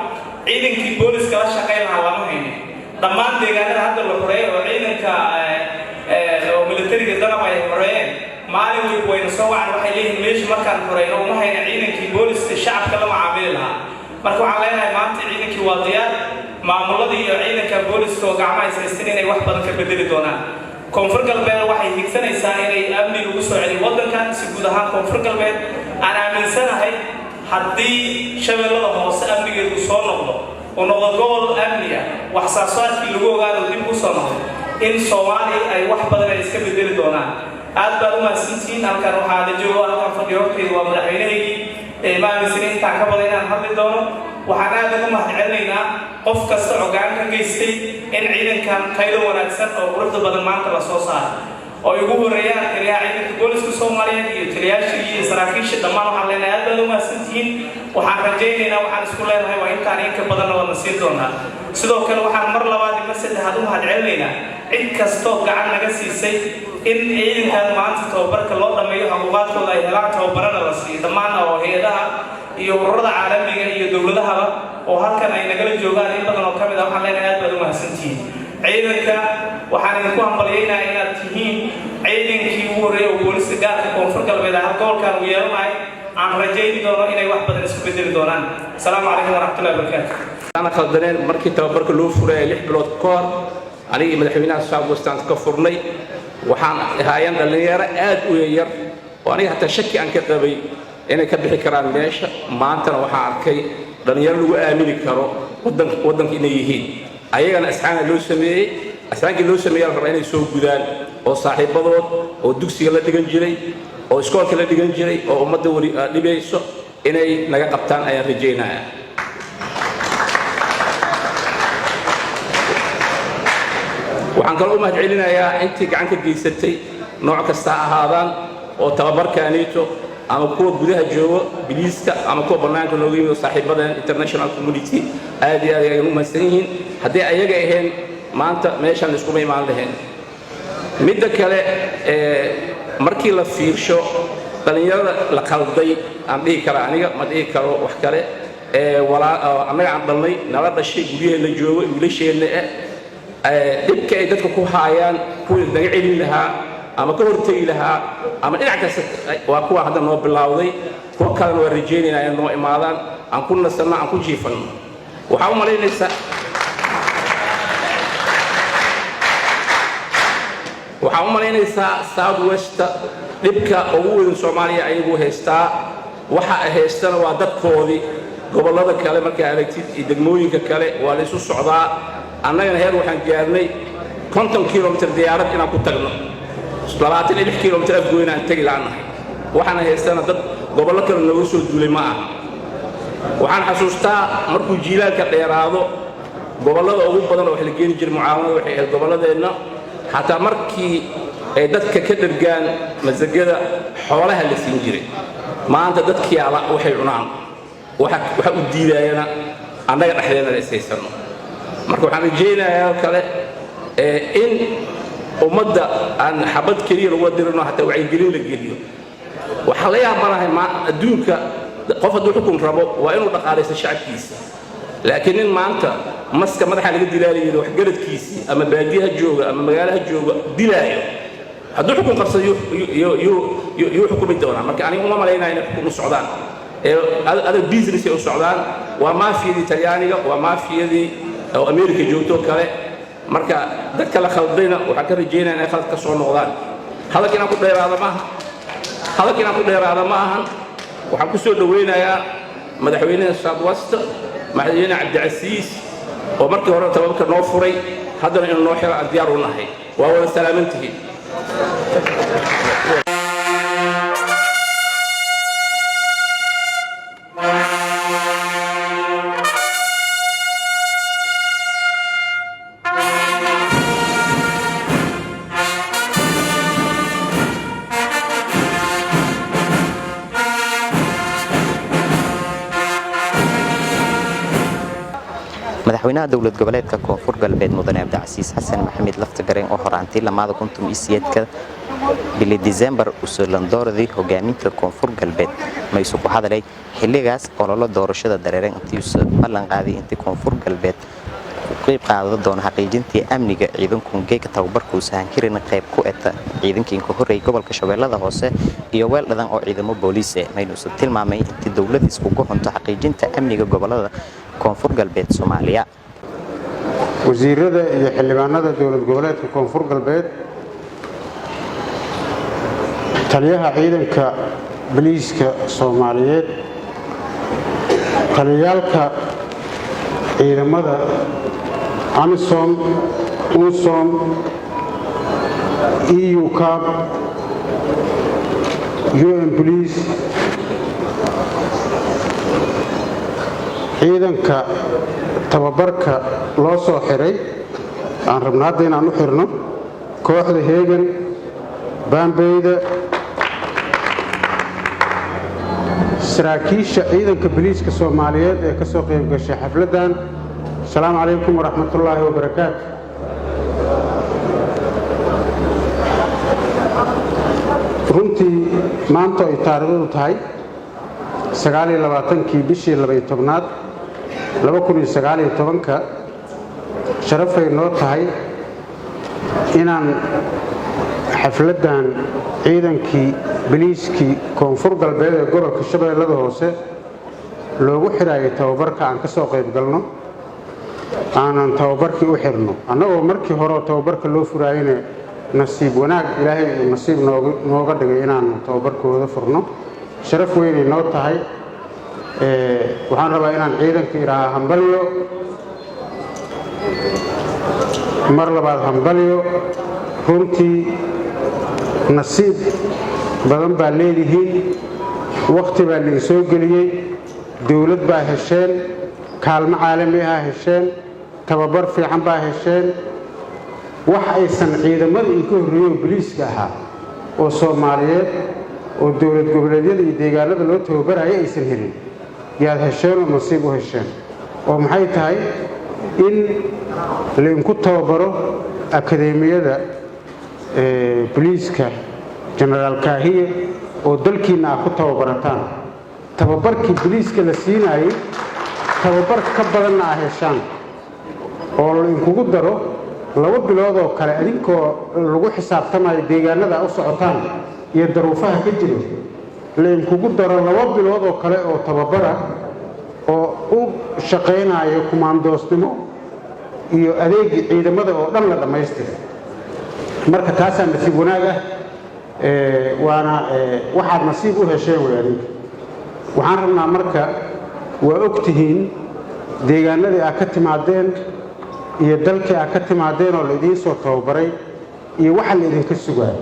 ciidankii booliska la shaqeyn lahaa lama haynin dhammaan deegaanada hadda la xoreeyay oo ciidanka oo militariga danab ay xoreeyeen maalin walba wayna soo wacaan waxay leeyihiin meesha markaan xoreyno uma hayna ciidankii booliska shacabka la macaamili lahaa marka waxaan leenahay maanta ciidankii waa diyaar maamuladii iyo ciidanka booliska oo gacmaha ishaysteen inay wax badan ka bedeli doonaan koonfur galbeed waxay higsanaysaa inay amni ugu soo celiyo waddankan si guud ahaan koonfur galbeed aan aaminsanahay haddii shabeellada hoose amnigeedu soo noqdo oo noqdo gobol amni ah wax saasaarkii lagu ogaado dib u soo noqdo in Soomaaliya ay wax badan ay iska bedeli doonaan aad baa u mahadsantihiin halkan waxaa la joogo halkan fadhiyo waa madaxweynahaygii maaminsan intaan ka badan inaan hadli doono waxaan aad ugu mahadcelinaynaa qof kasta oo gacan ka geystay in ciidankan tayada wanaagsan oo quruxda badan maanta la soo saaro oo ugu horeeyaan taliyaha ciidanka booliska Soomaaliyeed iyo taliyayaasha iyo saraakiisha dhammaan waxaan leenahay aad baa u mahadsantihiin waxaan rajaynaynaa waxaan isku leenahay waa intaan in ka badan wada siin doonaa sidoo kale waxaan mar labaad iyo mar saddexaad u mahadcelinaynaa cid kastoo gacan naga siisay in ciidankan maanta tababarka loo dhameeyo xuquuqaadkooda ay helaan tababarana la siiyo dhammaan oo hay'adaha iyo ururada caalamiga iyo dowladahaba oo halkan ay nagala joogaan in badan oo ka mid ah waxaan leenahay aad baad u mahadsantihiin ciidanka waxaan idinku hambalyeynaa inaad tihiin ciidankii ugu horreeyay oo booliska gaarka koonfur galbeed ah gobolkan uu yeelanahay aan rajayn doono inay wax badan isku bedeli doonaan asalaamu calaykum waraxmatullahi wabarakaatu أنا خلدنين مركي تبرك لوفرة لح بلاد كار علي مدحونا الشعب وستان كفرني وحن هايان دلنيرة آد وير وأنا حتى شكي عن كتابي أنا كتب حكران ليش ما أنت وحن كي دلنيرة لو آمن كرو ودن كنا يهين ayagana asxaana loo sameeyey asxaankii loo sameeyay la rabaa inay soo gudaan oo saaxiibadood oo dugsiga la dhigan jiray oo iskoolka la dhigan jiray oo ummadda wali dhibayso inay naga qabtaan ayaan rajaynayaa waxaan kaloo u mahadcelinayaa intii gacan ka geysatay nooc kasta ha ahaadaan oo tababarkaaniito ama kuwa gudaha joogo biliiska ama kuwa bannaanka nooga yimid saaxiibadeen international community aad iyo aad ayaan u mahadsan yihiin haddii ayaga ahayn maanta meeshaan iskuma imaan lahayn midda kale markii la fiirsho dhalinyarada la qalday aan dhihi kara aniga ma dhihi karo wax kale annaga aan dhalnay nala dhashay guryaheena joogo wiilasheenna dhibka ay dadka ku haayaan kuwii naga celin lahaa ama ka hortegi lahaa ama dhinac kasta waa kuwa hadda noo bilowday kuwa kalena waa rajaynaynaa inay noo imaadaan aan ku nasanno aan ku jiifanno waxaa u malaynaysaa south west dhibka ugu weyn Soomaaliya ayagu haystaa waxa ay haystana waa dadkoodii gobollada kale markay aragtid iyo degmooyinka kale waa la isu socdaa annagana heer waxaan gaarnay 50 kilomitir diyaarad inaan ku tagno 26 kilomitir afgoyn aan tagi laanahay waxaan haystana dad gobollo kale nooga soo duulay ma aha waxaan xasuustaa markuu jiilaalka dheeraado gobollada ugu badan oo wax la geeni jiray mucaawanada waxay ahayd gobolladeenna xataa markii ay dadka ka dhargaan masagada xoolaha la siin jiray maanta dadkii ala waxay cunaan waxa u diidayana annaga dhexdeena la isaysanno marka waxaan rajaynayaa kale in ummadda aan xabad keliya lagu dirino hataa wacyigelin la geliyo waxaa la yaabanahay adduunka qof hadduu xukun rabo waa inuu dhaqaalaysto shacabkiisa laakiin in maanta maska madaxa laga dilaalayay wax garadkiisii ama baadiyaha jooga ama magaalaha jooga dilaayo hadduu xukun qabsado yuu xukumi doonaa marka aniga uma malaynaya inay xukun u socdaan other business ay u socdaan waa maafiyadii talyaaniga waa maafiyadii oo Amerika joogto kale marka dadka la khaldayna waxaan ka rajaynayaa inay khalad ka soo noqdaan halkan ku dheeraada ma ahan waxaan ku soo dhaweynayaa madaxweynaha South West madaxweyne Cabdicasiis oo markii hore tababarka noo furay haddana inuu noo xiro aan diyaar u nahay waa wada salaamantihiin madaxweynaha dowlad goboleedka koonfur galbeed mudane Cabdicasiis Xasan Maxamed Laftagareen oo horaantii 2018 bili December usoo landooradii hogaaminta koonfur galbeed ma isu ku hadalay xilligaas ololo doorashada dareeran intii uu ballan qaaday intii koonfur galbeed ku qayb qaadan doona xaqiijintii amniga ciidanku geeka tababarku sahan kirin qayb ku eta ciidankii ka horeeyay gobolka Shabeellaha Hoose iyo weel dhadan oo ciidamo booliis ah maynu soo tilmaamay intii dawladda isku go'onto xaqiijinta amniga gobolada koonfur galbeed Soomaaliya wasiirada iyo xildhibaanada dowlad goboleedka koonfur galbeed taliyaha ciidanka booliiska Soomaaliyeed taliyaalka ciidamada AMISOM UNSOM EUCAP UN Police ciidanka tababarka loo soo xiray aan rabnaa hadda inaan u xirno kooxda heegan baanbeyda saraakiisha ciidanka booliiska Soomaaliyeed ee ka soo qayb gashay xafladan assalaamu calaykum waraxmatullaahi wabarakaatu runtii maanta ay taariikhdu tahay 29 bishii 12aad 2019 sharafay noo tahay inaan xafladan ciidankii booliiskii koonfur galbeed ee gobolka Shabeellaha Hoose loogu xiraayay tababarka aan ka soo qayb galno aanan tababarkii u xirno annagoo markii hore tababarka loo furaayay nasiib wanaag ilaahay nasiib nooga dhigay inaan tababarkooda furno sharaf weyn ay noo tahay waxaan rabaa inaan ciidanka iraaha hambalyo mar labaad hambalyo runtii nasiib badan baa leedihiin waqti baa la soo geliyey dawlad baa hesheen kaalmo caalami ah hesheen tababar fiican baa hesheen wax aysan ciidamada ka horreeyay booliiska ahaa oo Soomaaliyeed oo dawlad goboleedyada iyo deegaanada loo tababarayay aysan helin yaad hesheen oo nasiib u hesheen oo maxay tahay in la tababaro akademiyada booliiska General Kahiye oo dalkiina ku tababarataan tababarkii booliiska la siinayay tababar ka badan ah heshaan oo la kugu daro 2 bilood oo kale adinkoo lagu xisaabtamayo deegaanada u socotaan iyo daruufaha ka jira la kugu daro 2 bilood oo kale oo tababara oo u shaqeynayo kumaandoosnimo iyo adeeg ciidamada oo dhan la dhameystiro marka taas aan nasiib wanaag ah waana waxaad nasiib u hesheen weeyaan waxaan rabnaa marka waa ogtihiin deegaanadii aad ka timaadeen iyo dalkii aad ka timaadeen oo la idin soo tababaray iyo waxa la idinka sugaay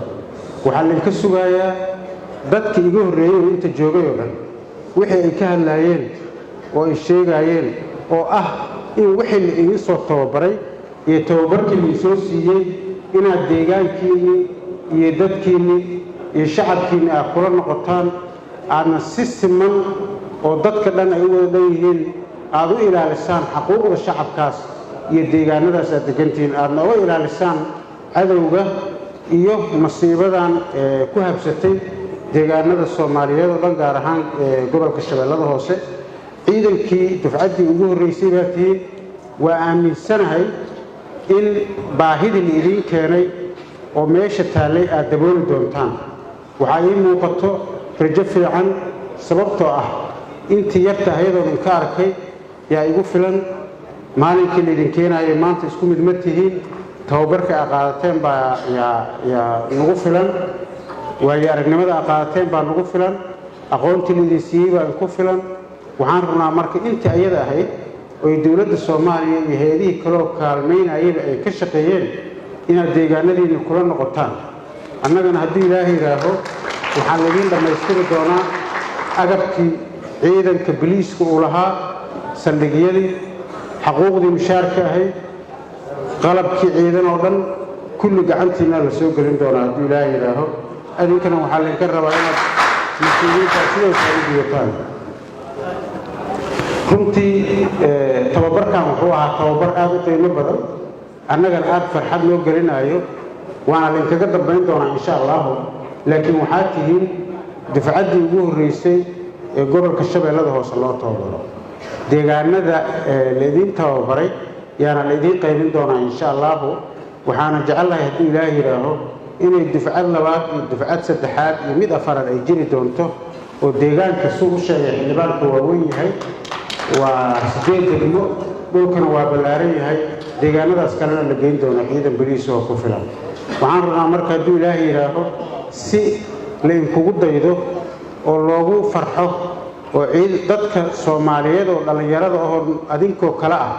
waxa la idinka sugaaya dadkii iga horreeyay inta joogay oo dhan wixii ay ka hadlaayeen oo ay sheegayeen oo ah in wixii la idin soo tababaray iyo tababarkii la soo siiyay inaad deegaankiini iyo dadkiini iyo shacabkiini aad kula noqotaan aadna si siman oo dadka dhan ay u wada dhan yihiin aad u ilaalisaan xuquuqda shacabkaas iyo deegaanadaas aad degantiin aadna u ilaalisaan cadowga iyo masiibadan ku habsatay deegaanada Soomaaliyeed oo dhan gaar ahaan gobolka Shabeellada Hoose ciidankii dufcadii ugu horeysay baatii waa aaminsanahay in baahidii idin keenay oo meesha taalay aad dabooli doontaan waxa ay muuqato rajo fiican sababtoo ah intii yarta ayadoo ka arkay yaa igu filan maalinkii idin keenayay maanta isku mid ma tihiin tababarka qaadateen baa yaa nagu filan way aragnimada qaadateen baa nagu filan aqoontii idin siiyay baa ku filan waxaan rabnaa marka intii ayada ahayd oo dawladda Soomaaliya iyo hay'adaha kale oo kaalmeynayay ay ka shaqeeyeen inaad deegaanadiina kula noqotaan annagana haddii Ilaahay raaho waxaan idin dhameystiri doonaa agabkii ciidanka booliiska uu lahaa saldhigyadii xuquuqdii mushaarka ahayd qalabkii ciidan oo dhan kulli gacantiina la soo gelin doonaa haddii Ilaahay raaho adinkana waxaa la ka rabaa inaad mas'uuliyadda sidoo kale u diyataan runtii tababarkan wuxuu ahaa tababar aad u qiimo badan annagana aad farxad loo gelinayo waana la kaga dambeyn doonaa insha Allah laakiin waxaa tihiin dufcadii ugu horeysay ee gobolka Shabeellada Hoose loo tababaro deegaanada la idin tababaray yaana la idin qaybin doonaa insha Allah waxaana jecelahay haddii Ilaahay yiraaho inay dufcad labaad iyo dufcad saddexaad iyo mid afaraad ay jiri doonto oo deegaanka soo sheegay xildhibaanku waa weyn yahay waa 8 degmo dhulkana waa ballaaran yahay deegaanadaas kalena la geyn doono ciidan bariis oo ku filan waxaan rabnaa marka haddii Ilaahay yiraaho si la kugu daydo oo loogu farxo oo dadka Soomaaliyeed oo dhalinyarada oo adinkoo kala ah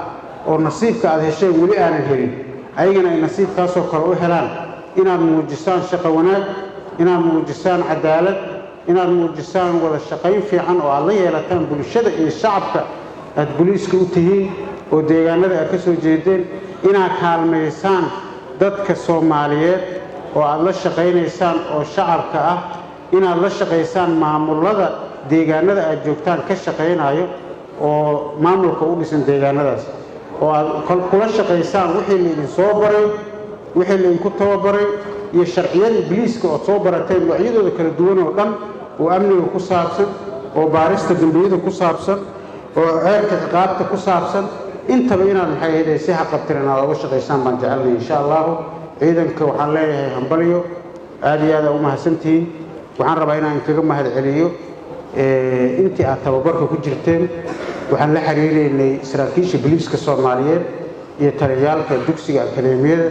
oo nasiibka aad heshay wali aanan helin ayagana ay nasiibkaas oo kale u helaan inaad muujisaan shaqo wanaag inaad muujisaan cadaalad inaad muujisaan wada shaqayn fiican oo aad la yeelataan bulshada iyo shacabka aad booliiska u tihiin oo deegaanada aad ka soo jeedeen inaad kaalmeysaan dadka Soomaaliyeed oo aad la shaqaynaysaan oo shacabka ah inaad la shaqaysaan maamulada deegaanada aad joogtaan ka shaqaynayo oo maamulka u dhisan deegaanadaas oo aad kula shaqaysaan wixii la idin soo baray wixii la idinku tababaray iyo sharciyada booliiska oo soo barateen noocyadooda kala duwan oo dhan oo amniga ku saabsan oo baarista dambiyada ku saabsan oo heerka ciqaabta ku saabsan intaba inaad maxay ahayd si xaqabtiran aad uga shaqaysaan baan jecelnahay insha Allah ciidanka waxaan leeyahay hambalyo aad iyo aad u mahadsantihiin waxaan rabaa inaan kaga mahad celiyo intii aad tababarka ku jirteen waxaan la xiriireynay saraakiisha booliiska Soomaaliyeed iyo taliyaalka dugsiga akademiyada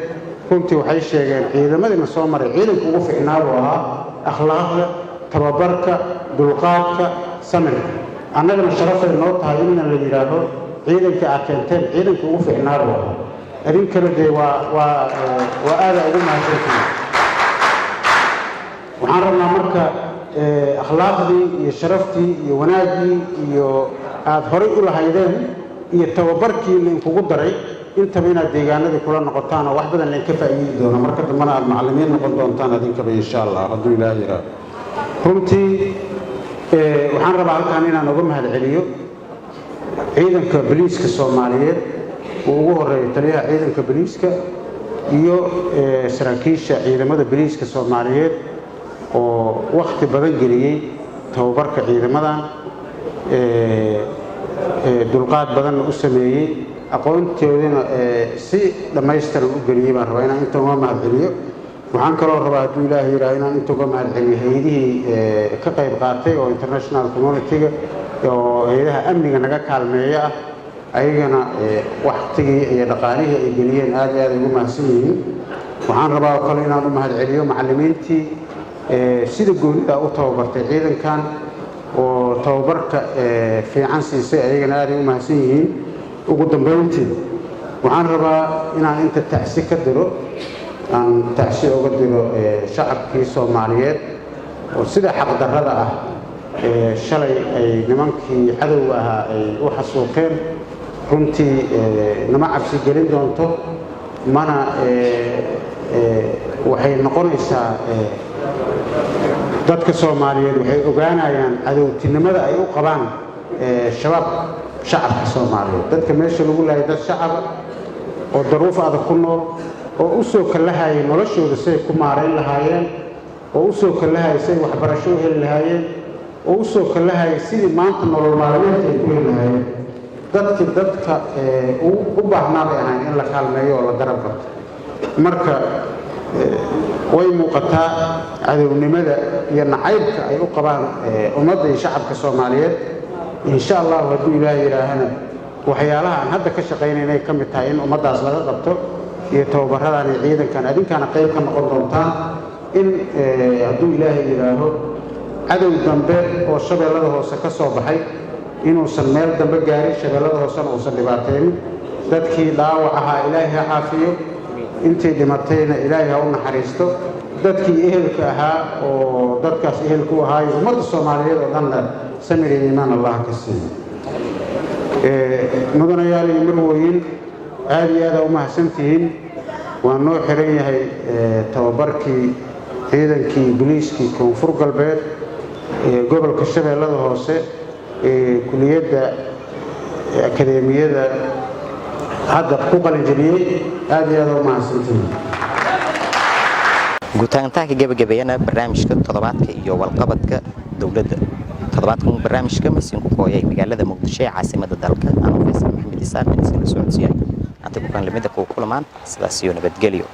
runtii waxay sheegeen ciidamadina soo maray ciidanka ugu fiicnaa oo ahaa akhlaaqda tababarka dulqaadka samirka annagana sharaf ay noo tahay in la yiraahdo ciidanka aad keenteen ciidanka ugu fiicnaa oo idinkana dee waa aada ugu mahadsantihiin waxaan rabnaa marka akhlaaqdii iyo sharaftii iyo wanaaggii iyo aad horay u lahaydeen iyo tababarkii lainkugu daray intaba inaad deegaanadii kula noqotaan oo wax badan lainka faa'iidi doono marka dambana aad macallimiin noqon doontaan idinkaba insha allah hadduu ilaaha yidhaaho runtii waxaan rabaa halkaan inaan uga mahad celiyo ciidanka boliiska soomaaliyeed uu ugu horeeyo taliyaha ciidanka boliiska iyo saraakiisha ciidamada boliiska soomaaliyeed oo wakhti badan geliyey tababarka ciidamadan dulqaad badanna u sameeyey aqoontoodana si dhammaystiran u geliyey baan rabaa inaan inta uga mahad celiyo waxaan kaloo rabaa hadduu ilaaha yidhaaho inaan inta uga mahad celiyo hay-adihii ka qayb qaatay oo international community-ga oo hay-adaha amniga naga kaalmeeya ah ayagana wakhtigii iyo dhaqaalihii ay geliyeen aad iyo aad ay ugu mahadsan yihiin waxaan rabaa oo kale inaan u mahad celiyo macallimiintii sida goonida u tababartay ciidankan oo tababarka fiican siisay ayagana aad ay u mahadsan yihiin ugu dambeyntii waxaan rabaa inaan inta tacsi ka diro aan tacsi uga diro shacabkii soomaaliyeed oo sida xaqdarrada ah shalay ay nimankii cadowga ahaa ay u xasuuqeen runtii nama cabsi gelin doonto mana waxay noqonaysaa dadka soomaaliyeed waxay ogaanayaan cadowtinimada ay u qabaan shabaab shacabka soomaaliyeed dadka meesha lagu laayay dad shacaba oo daruuf adag ku nool oo u soo kallahayay noloshooda say ku maarayn lahaayeen oo u soo kallahayay say waxbarasho u heli lahaayeen oo u soo kallahayay sidii maanta nolol maalmeedka ay ku heli lahaayeen dadka u baahnaa bay ahayn in la kaalmeeyo oo la garab qabto marka way muuqataa cadownimada iyo nacaybka ay u qabaan ummadda iyo shacabka soomaaliyeed insha allahu hadduu ilaaha yidhaahana waxyaalaha aan hadda ka shaqaynaynay ka mid tahay in ummaddaas laga qabto iyo tababarradaan iyo ciidankan adinkaana qayb ka noqon doontaan in hadduu ilaaha yidhaaho cadow dambe oo shabeellada hoose ka soo baxay inuusan meel dambe gaarin shabeellada hoosena uusan dhibaataynin dadkii dhaawac ahaa ilaahay ha caafiyo intii dhimatayna ilaahay ha u naxariisto dadkii ehelka ahaa oo dadkaas ehelku ahaayo ummadda soomaaliyeed oo dhanna samir iyo iimaan allah ka siiyo mudanayaal iyo marwooyin aad iyo aada u mahadsantihiin waa noo xiran yahay tababarkii ciidankii boliiskii koonfur galbeed gobolka shabeellada hoose kuliyadda akadeemiyada hadda ku qalinjabiyey aad iyo aada u mahadsantihiin guutaantaanka gabagabeeyana barnaamijka toddobaadka iyo walqabadka dowladda toddobaadkan barnaamijka masiinku kooyay magaalada muqdisho ee caasimadda dalka anoo faysal maxamed isaan la socodsiiyay anta ku kan lamida ku kulmaan sidaas iyo nabadgelyo